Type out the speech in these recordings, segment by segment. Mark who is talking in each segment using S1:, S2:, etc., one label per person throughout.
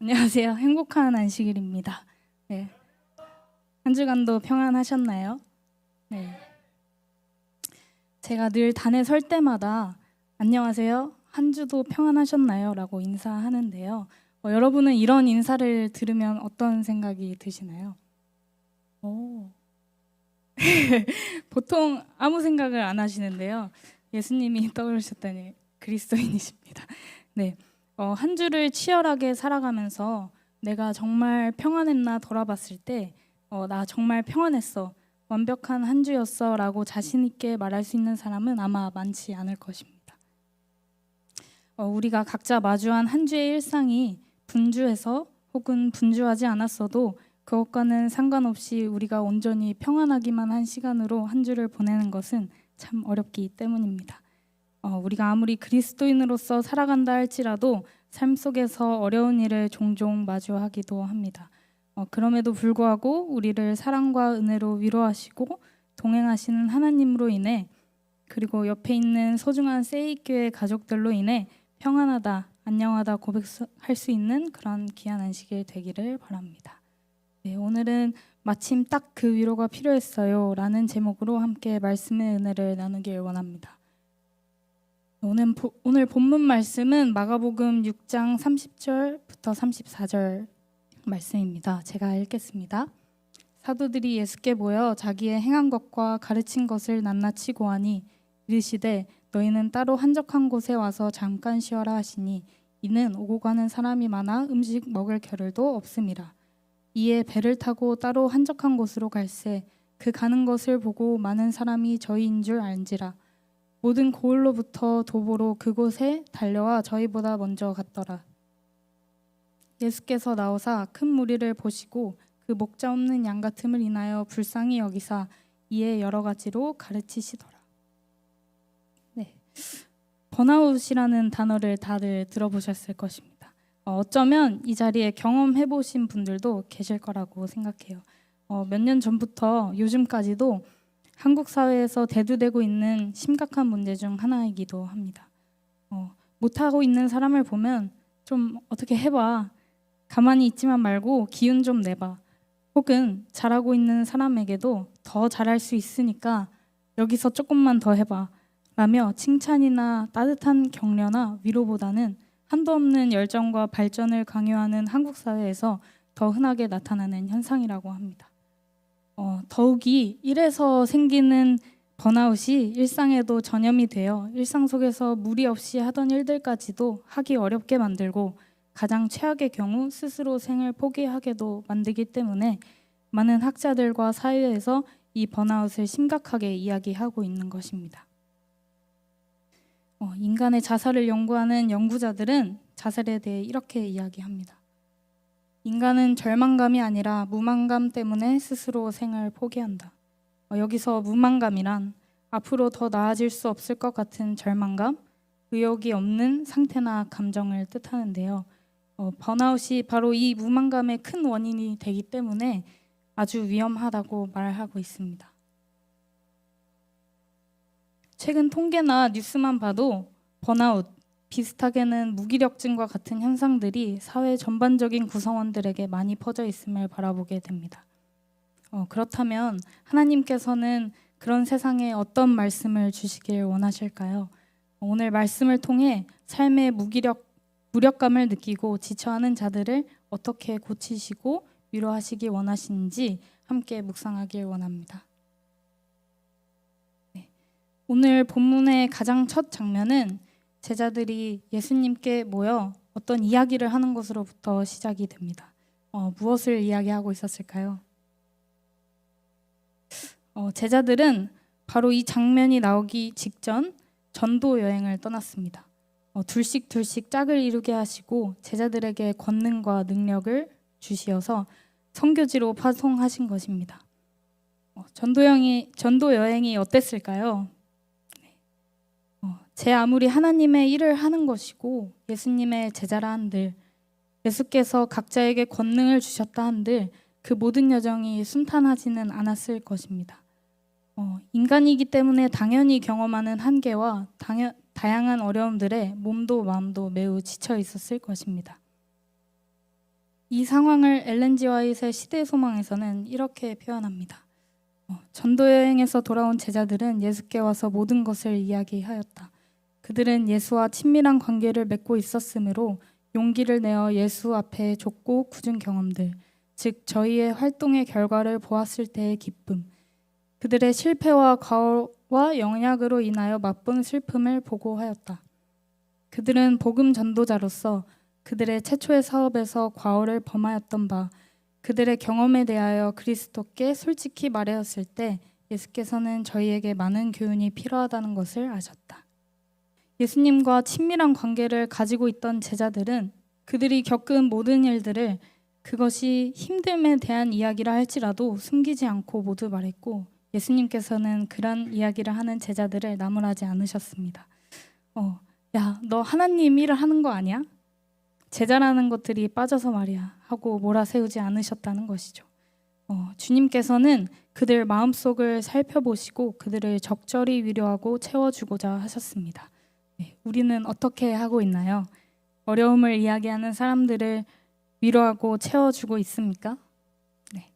S1: 안녕하세요. 행복한 안식일입니다. 네. 한 주간도 평안하셨나요? 네. 제가 늘 단에 설 때마다 안녕하세요. 한 주도 평안하셨나요? 라고 인사하는데요. 여러분은 이런 인사를 들으면 어떤 생각이 드시나요? 오. 보통 아무 생각을 안 하시는데요. 예수님이 떠오르셨다니 그리스도인이십니다. 네. 한 주를 치열하게 살아가면서 내가 정말 평안했나 돌아봤을 때 나 정말 평안했어. 완벽한 한 주였어 라고 자신 있게 말할 수 있는 사람은 아마 많지 않을 것입니다. 우리가 각자 마주한 한 주의 일상이 분주해서 혹은 분주하지 않았어도 그것과는 상관없이 우리가 온전히 평안하기만 한 시간으로 한 주를 보내는 것은 참 어렵기 때문입니다. 우리가 아무리 그리스도인으로서 살아간다 할지라도 삶 속에서 어려운 일을 종종 마주하기도 합니다. 그럼에도 불구하고 우리를 사랑과 은혜로 위로하시고 동행하시는 하나님으로 인해, 그리고 옆에 있는 소중한 세이교회 가족들로 인해 평안하다, 안녕하다 고백할 수 있는 그런 귀한 안식일 되기를 바랍니다. 네, 오늘은 마침 딱 그 위로가 필요했어요 라는 제목으로 함께 말씀의 은혜를 나누길 원합니다. 오늘 본문 말씀은 마가복음 6장 30절부터 34절 말씀입니다. 제가 읽겠습니다. 사도들이 예수께 모여 자기의 행한 것과 가르친 것을 낱낱이 고하니 이르시되 너희는 따로 한적한 곳에 와서 잠깐 쉬어라 하시니 이는 오고 가는 사람이 많아 음식 먹을 겨를도 없음이라. 이에 배를 타고 따로 한적한 곳으로 갈새 그 가는 것을 보고 많은 사람이 저희인 줄 알지라. 모든 고을로부터 도보로 그곳에 달려와 저희보다 먼저 갔더라. 예수께서 나오사 큰 무리를 보시고 그 목자 없는 양 같음을 인하여 불쌍히 여기사 이에 여러 가지로 가르치시더라. 네, 번아웃이라는 단어를 다들 들어보셨을 것입니다. 어쩌면 이 자리에 경험해 보신 분들도 계실 거라고 생각해요. 몇 년 전부터 요즘까지도 한국 사회에서 대두되고 있는 심각한 문제 중 하나이기도 합니다. 못하고 있는 사람을 보면 좀 어떻게 해봐. 가만히 있지만 말고 기운 좀 내봐. 혹은 잘하고 있는 사람에게도 더 잘할 수 있으니까 여기서 조금만 더 해봐. 라며 칭찬이나 따뜻한 격려나 위로보다는 한도 없는 열정과 발전을 강요하는 한국 사회에서 더 흔하게 나타나는 현상이라고 합니다. 더욱이 이래서 생기는 번아웃이 일상에도 전염이 되어 일상 속에서 무리 없이 하던 일들까지도 하기 어렵게 만들고 가장 최악의 경우 스스로 생을 포기하게도 만들기 때문에 많은 학자들과 사회에서 이 번아웃을 심각하게 이야기하고 있는 것입니다. 인간의 자살을 연구하는 연구자들은 자살에 대해 이렇게 이야기합니다. 인간은 절망감이 아니라 무망감 때문에 스스로 생을 포기한다. 여기서 무망감이란 앞으로 더 나아질 수 없을 것 같은 절망감, 의욕이 없는 상태나 감정을 뜻하는데요. 번아웃이 바로 이 무망감의 큰 원인이 되기 때문에 아주 위험하다고 말하고 있습니다. 최근 통계나 뉴스만 봐도 번아웃, 비슷하게는 무기력증과 같은 현상들이 사회 전반적인 구성원들에게 많이 퍼져 있음을 바라보게 됩니다. 그렇다면 하나님께서는 그런 세상에 어떤 말씀을 주시길 원하실까요? 오늘 말씀을 통해 삶의 무력감을 느끼고 지쳐하는 자들을 어떻게 고치시고 위로하시기 원하시는지 함께 묵상하길 원합니다. 네. 오늘 본문의 가장 첫 장면은 제자들이 예수님께 모여 어떤 이야기를 하는 것으로부터 시작이 됩니다. 무엇을 이야기하고 있었을까요? 제자들은 바로 이 장면이 나오기 직전 전도 여행을 떠났습니다. 둘씩 짝을 이루게 하시고 제자들에게 권능과 능력을 주시어서 선교지로 파송하신 것입니다. 전도 여행이 어땠을까요? 제 아무리 하나님의 일을 하는 것이고 예수님의 제자라 한들, 예수께서 각자에게 권능을 주셨다 한들 그 모든 여정이 순탄하지는 않았을 것입니다. 인간이기 때문에 당연히 경험하는 한계와 다양한 어려움들에 몸도 마음도 매우 지쳐 있었을 것입니다. 이 상황을 엘렌 G 화이트의 시대 소망에서는 이렇게 표현합니다. 전도 여행에서 돌아온 제자들은 예수께 와서 모든 것을 이야기하였다. 그들은 예수와 친밀한 관계를 맺고 있었으므로 용기를 내어 예수 앞에 좁고 굳은 경험들, 즉 저희의 활동의 결과를 보았을 때의 기쁨, 그들의 실패와 과오와 영향으로 인하여 맛본 슬픔을 보고하였다. 그들은 복음 전도자로서 그들의 최초의 사업에서 과오를 범하였던 바, 그들의 경험에 대하여 그리스도께 솔직히 말하였을 때 예수께서는 저희에게 많은 교훈이 필요하다는 것을 아셨다. 예수님과 친밀한 관계를 가지고 있던 제자들은 그들이 겪은 모든 일들을 그것이 힘듦에 대한 이야기라 할지라도 숨기지 않고 모두 말했고, 예수님께서는 그런 이야기를 하는 제자들을 나무라지 않으셨습니다. 야, 너 하나님 일을 하는 거 아니야? 제자라는 것들이 빠져서 말이야 하고 몰아세우지 않으셨다는 것이죠. 주님께서는 그들 마음속을 살펴보시고 그들을 적절히 위로하고 채워주고자 하셨습니다. 우리는 어떻게 하고 있나요? 어려움을 이야기하는 사람들을 위로하고 채워주고 있습니까? 네.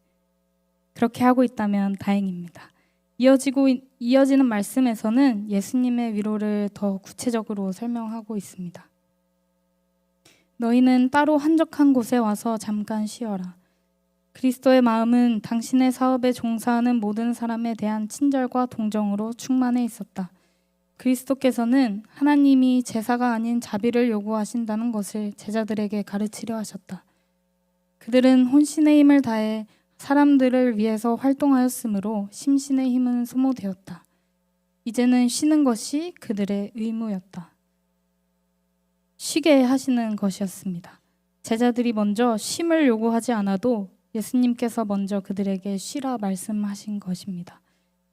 S1: 그렇게 하고 있다면 다행입니다. 이어지는 말씀에서는 예수님의 위로를 더 구체적으로 설명하고 있습니다. 너희는 따로 한적한 곳에 와서 잠깐 쉬어라. 그리스도의 마음은 당신의 사업에 종사하는 모든 사람에 대한 친절과 동정으로 충만해 있었다. 그리스도께서는 하나님이 제사가 아닌 자비를 요구하신다는 것을 제자들에게 가르치려 하셨다. 그들은 혼신의 힘을 다해 사람들을 위해서 활동하였으므로 심신의 힘은 소모되었다. 이제는 쉬는 것이 그들의 의무였다. 쉬게 하시는 것이었습니다. 제자들이 먼저 쉼을 요구하지 않아도 예수님께서 먼저 그들에게 쉬라 말씀하신 것입니다.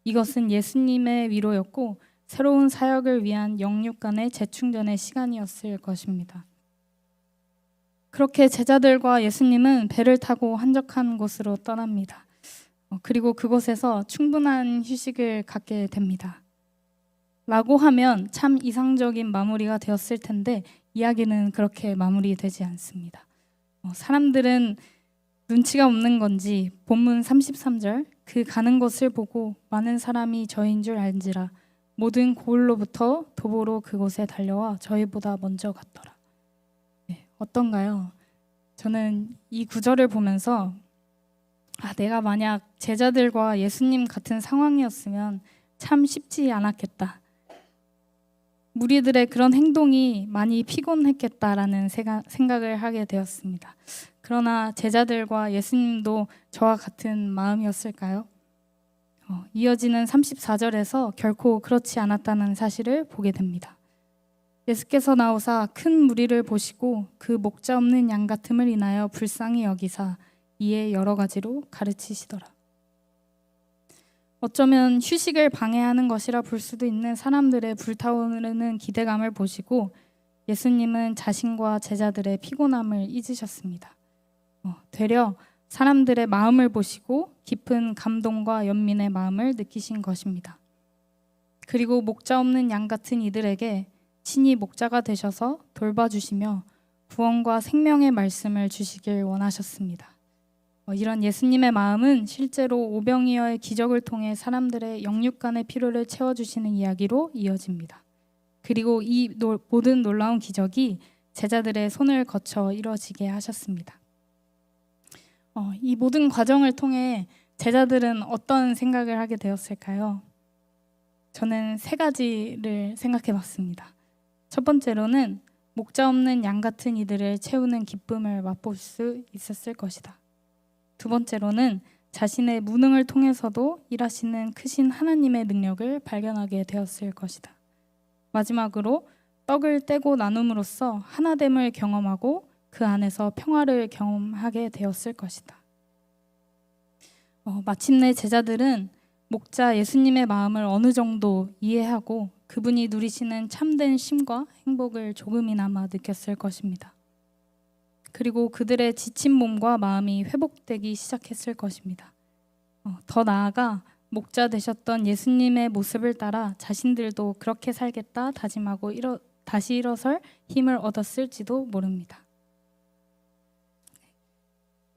S1: 이것은 예수님의 위로였고 새로운 사역을 위한 영육 간의 재충전의 시간이었을 것입니다. 그렇게 제자들과 예수님은 배를 타고 한적한 곳으로 떠납니다. 그리고 그곳에서 충분한 휴식을 갖게 됩니다. 라고 하면 참 이상적인 마무리가 되었을 텐데 이야기는 그렇게 마무리되지 않습니다. 사람들은 눈치가 없는 건지 본문 33절 그 가는 것을 보고 많은 사람이 저인 줄 알지라 모든 고을로부터 도보로 그곳에 달려와 저희보다 먼저 갔더라. 어떤가요? 저는 이 구절을 보면서 내가 만약 제자들과 예수님 같은 상황이었으면 참 쉽지 않았겠다. 무리들의 그런 행동이 많이 피곤했겠다라는 생각을 하게 되었습니다. 그러나 제자들과 예수님도 저와 같은 마음이었을까요? 이어지는 34절에서 결코 그렇지 않았다는 사실을 보게 됩니다. 예수께서 나오사 큰 무리를 보시고 그 목자 없는 양 같음을 인하여 불쌍히 여기사 이에 여러 가지로 가르치시더라. 어쩌면 휴식을 방해하는 것이라 볼 수도 있는 사람들의 불타오르는 기대감을 보시고 예수님은 자신과 제자들의 피곤함을 잊으셨습니다. 되려 사람들의 마음을 보시고 깊은 감동과 연민의 마음을 느끼신 것입니다. 그리고 목자 없는 양 같은 이들에게 친히 목자가 되셔서 돌봐주시며 구원과 생명의 말씀을 주시길 원하셨습니다. 이런 예수님의 마음은 실제로 오병이어의 기적을 통해 사람들의 영육 간의 필요를 채워주시는 이야기로 이어집니다. 그리고 이 모든 놀라운 기적이 제자들의 손을 거쳐 이루어지게 하셨습니다. 이 모든 과정을 통해 제자들은 어떤 생각을 하게 되었을까요? 저는 세 가지를 생각해 봤습니다. 첫 번째로는 목자 없는 양 같은 이들을 채우는 기쁨을 맛볼 수 있었을 것이다. 두 번째로는 자신의 무능을 통해서도 일하시는 크신 하나님의 능력을 발견하게 되었을 것이다. 마지막으로 떡을 떼고 나눔으로써 하나됨을 경험하고 그 안에서 평화를 경험하게 되었을 것이다. 마침내 제자들은 목자 예수님의 마음을 어느 정도 이해하고 그분이 누리시는 참된 쉼과 행복을 조금이나마 느꼈을 것입니다. 그리고 그들의 지친 몸과 마음이 회복되기 시작했을 것입니다. 더 나아가 목자 되셨던 예수님의 모습을 따라 자신들도 그렇게 살겠다 다짐하고 다시 일어설 힘을 얻었을지도 모릅니다.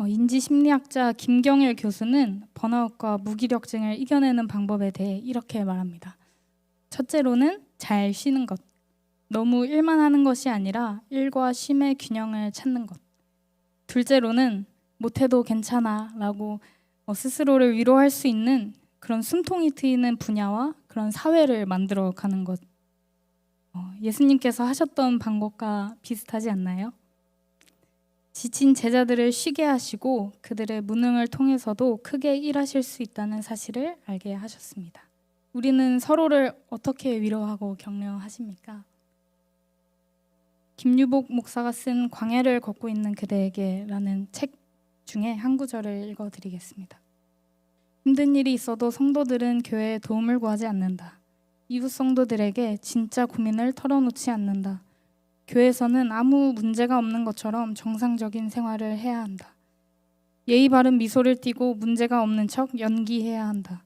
S1: 인지심리학자 김경일 교수는 번아웃과 무기력증을 이겨내는 방법에 대해 이렇게 말합니다. 첫째로는 잘 쉬는 것. 너무 일만 하는 것이 아니라 일과 쉼의 균형을 찾는 것. 둘째로는 못해도 괜찮아 라고 스스로를 위로할 수 있는 그런 숨통이 트이는 분야와 그런 사회를 만들어 가는 것. 예수님께서 하셨던 방법과 비슷하지 않나요? 지친 제자들을 쉬게 하시고 그들의 무능을 통해서도 크게 일하실 수 있다는 사실을 알게 하셨습니다. 우리는 서로를 어떻게 위로하고 격려하십니까? 김유복 목사가 쓴 광야를 걷고 있는 그대에게라는 책 중에 한 구절을 읽어드리겠습니다. 힘든 일이 있어도 성도들은 교회에 도움을 구하지 않는다. 이웃 성도들에게 진짜 고민을 털어놓지 않는다. 교회에서는 아무 문제가 없는 것처럼 정상적인 생활을 해야 한다. 예의 바른 미소를 띠고 문제가 없는 척 연기해야 한다.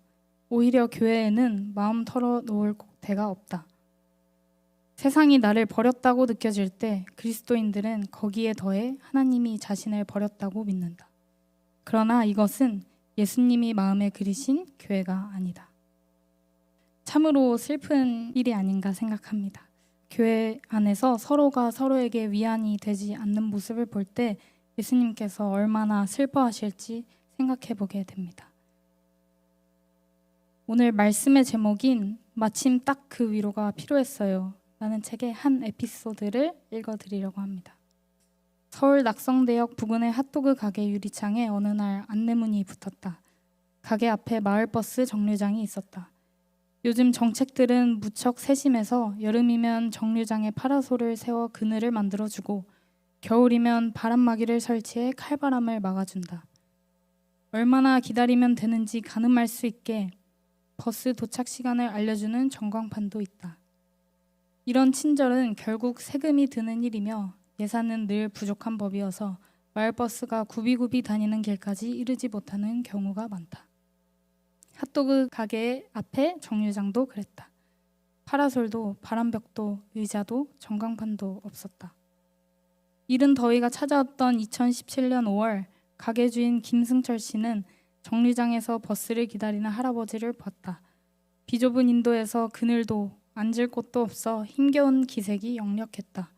S1: 오히려 교회에는 마음 털어놓을 데가 없다. 세상이 나를 버렸다고 느껴질 때 그리스도인들은 거기에 더해 하나님이 자신을 버렸다고 믿는다. 그러나 이것은 예수님이 마음에 그리신 교회가 아니다. 참으로 슬픈 일이 아닌가 생각합니다. 교회 안에서 서로가 서로에게 위안이 되지 않는 모습을 볼 때 예수님께서 얼마나 슬퍼하실지 생각해 보게 됩니다. 오늘 말씀의 제목인 마침 딱 그 위로가 필요했어요 라는 책의 한 에피소드를 읽어드리려고 합니다. 서울 낙성대역 부근의 핫도그 가게 유리창에 어느 날 안내문이 붙었다. 가게 앞에 마을버스 정류장이 있었다. 요즘 정책들은 무척 세심해서 여름이면 정류장에 파라솔을 세워 그늘을 만들어주고 겨울이면 바람막이를 설치해 칼바람을 막아준다. 얼마나 기다리면 되는지 가늠할 수 있게 버스 도착 시간을 알려주는 전광판도 있다. 이런 친절은 결국 세금이 드는 일이며 예산은 늘 부족한 법이어서 마을버스가 굽이굽이 다니는 길까지 이르지 못하는 경우가 많다. 핫도그 가게 앞에 정류장도 그랬다. 파라솔도 바람벽도 의자도 전광판도 없었다. 이른 더위가 찾아왔던 2017년 5월 가게 주인 김승철 씨는 정류장에서 버스를 기다리는 할아버지를 봤다. 비좁은 인도에서 그늘도 앉을 곳도 없어 힘겨운 기색이 역력했다.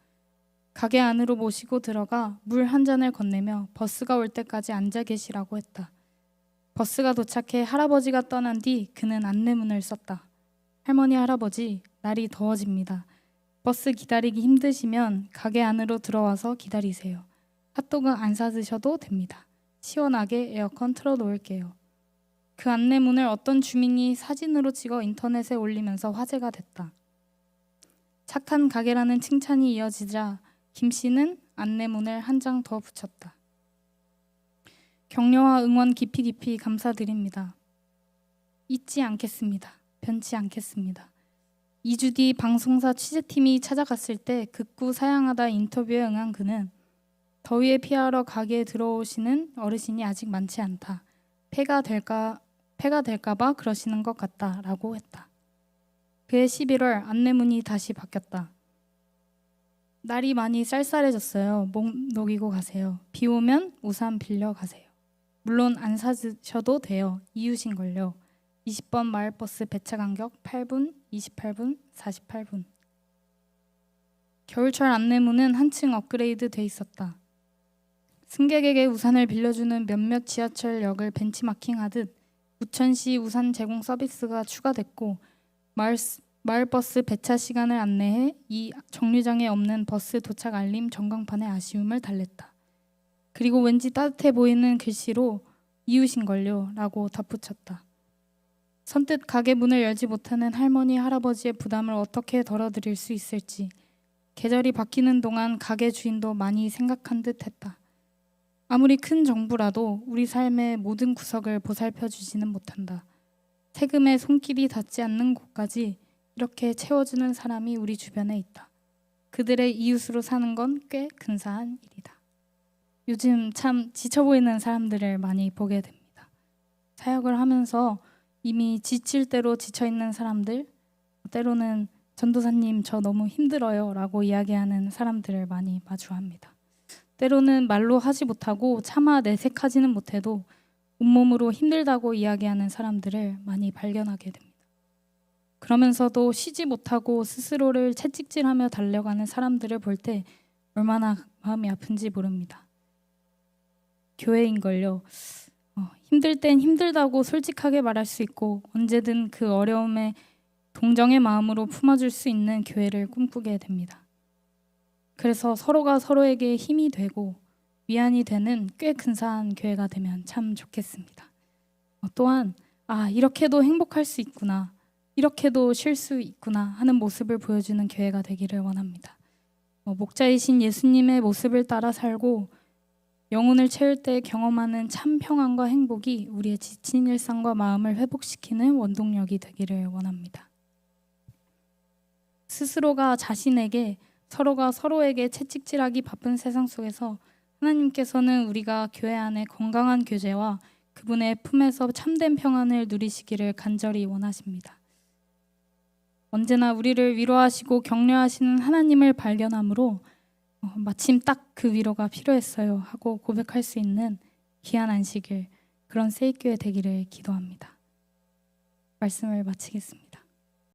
S1: 가게 안으로 모시고 들어가 물 한 잔을 건네며 버스가 올 때까지 앉아 계시라고 했다. 버스가 도착해 할아버지가 떠난 뒤 그는 안내문을 썼다. 할머니 할아버지, 날이 더워집니다. 버스 기다리기 힘드시면 가게 안으로 들어와서 기다리세요. 핫도그 안 사 드셔도 됩니다. 시원하게 에어컨 틀어 놓을게요. 그 안내문을 어떤 주민이 사진으로 찍어 인터넷에 올리면서 화제가 됐다. 착한 가게라는 칭찬이 이어지자 김 씨는 안내문을 한 장 더 붙였다. 격려와 응원 깊이 감사드립니다. 잊지 않겠습니다. 변치 않겠습니다. 2주 뒤 방송사 취재팀이 찾아갔을 때 극구 사양하다 인터뷰에 응한 그는 더위에 피하러 가게에 들어오시는 어르신이 아직 많지 않다. 폐가 될까 봐 그러시는 것 같다라고 했다. 그해 11월 안내문이 다시 바뀌었다. 날이 많이 쌀쌀해졌어요. 목 녹이고 가세요. 비 오면 우산 빌려 가세요. 물론 안 사셔도 돼요. 이유신걸요. 20번 마을버스 배차 간격 8분, 28분, 48분. 겨울철 안내문은 한층 업그레이드 돼 있었다. 승객에게 우산을 빌려주는 몇몇 지하철역을 벤치마킹하듯 우천시 우산 제공 서비스가 추가됐고 마을버스 배차 시간을 안내해 이 정류장에 없는 버스 도착 알림 전광판에 아쉬움을 달랬다. 그리고 왠지 따뜻해 보이는 글씨로 이웃인걸요 라고 덧붙였다. 선뜻 가게 문을 열지 못하는 할머니 할아버지의 부담을 어떻게 덜어드릴 수 있을지 계절이 바뀌는 동안 가게 주인도 많이 생각한 듯 했다. 아무리 큰 정부라도 우리 삶의 모든 구석을 보살펴 주지는 못한다. 세금에 손길이 닿지 않는 곳까지 이렇게 채워주는 사람이 우리 주변에 있다. 그들의 이웃으로 사는 건 꽤 근사한 일이다. 요즘 참 지쳐 보이는 사람들을 많이 보게 됩니다. 사역을 하면서 이미 지칠 대로 지쳐있는 사람들, 때로는 전도사님 저 너무 힘들어요 라고 이야기하는 사람들을 많이 마주합니다. 때로는 말로 하지 못하고 차마 내색하지는 못해도 온몸으로 힘들다고 이야기하는 사람들을 많이 발견하게 됩니다. 그러면서도 쉬지 못하고 스스로를 채찍질하며 달려가는 사람들을 볼 때 얼마나 마음이 아픈지 모릅니다. 교회인걸요. 힘들 땐 힘들다고 솔직하게 말할 수 있고 언제든 그 어려움에 동정의 마음으로 품어줄 수 있는 교회를 꿈꾸게 됩니다. 그래서 서로가 서로에게 힘이 되고 위안이 되는 꽤 근사한 교회가 되면 참 좋겠습니다. 또한 이렇게도 행복할 수 있구나, 이렇게도 쉴 수 있구나 하는 모습을 보여주는 교회가 되기를 원합니다. 목자이신 예수님의 모습을 따라 살고 영혼을 채울 때 경험하는 참 평안과 행복이 우리의 지친 일상과 마음을 회복시키는 원동력이 되기를 원합니다. 스스로가 자신에게, 서로가 서로에게 채찍질하기 바쁜 세상 속에서 하나님께서는 우리가 교회 안에 건강한 교제와 그분의 품에서 참된 평안을 누리시기를 간절히 원하십니다. 언제나 우리를 위로하시고 격려하시는 하나님을 발견함으로 마침 딱 그 위로가 필요했어요 하고 고백할 수 있는 귀한 안식일, 그런 세이교회 되기를 기도합니다. 말씀을 마치겠습니다.